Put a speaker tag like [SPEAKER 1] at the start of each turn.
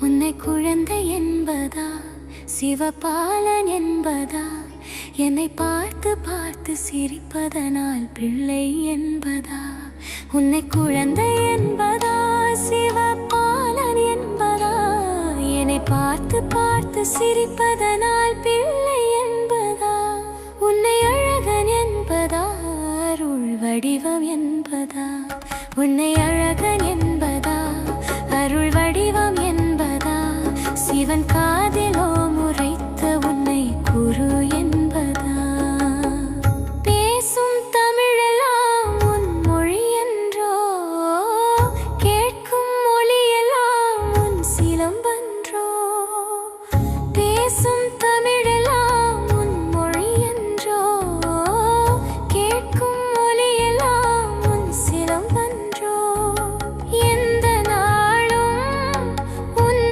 [SPEAKER 1] உன்னை குழந்தை என்பதா, சிவபாலன் என்பதா, என்னை பார்த்து பார்த்து சிரிப்பதனால் பிள்ளை என்பதா? உன்னை குழந்தை என்பதா, சிவபாலன் என்பதா, என்னை பார்த்து பார்த்து சிரிப்பதனால் பிள்ளை என்பதா? உன்னை அழகன் என்பதா, அருள் வடிவம் என்பதா? உன்னை அழகன் என்பதா, அருள் வடிவம் என்பதா? சிவன்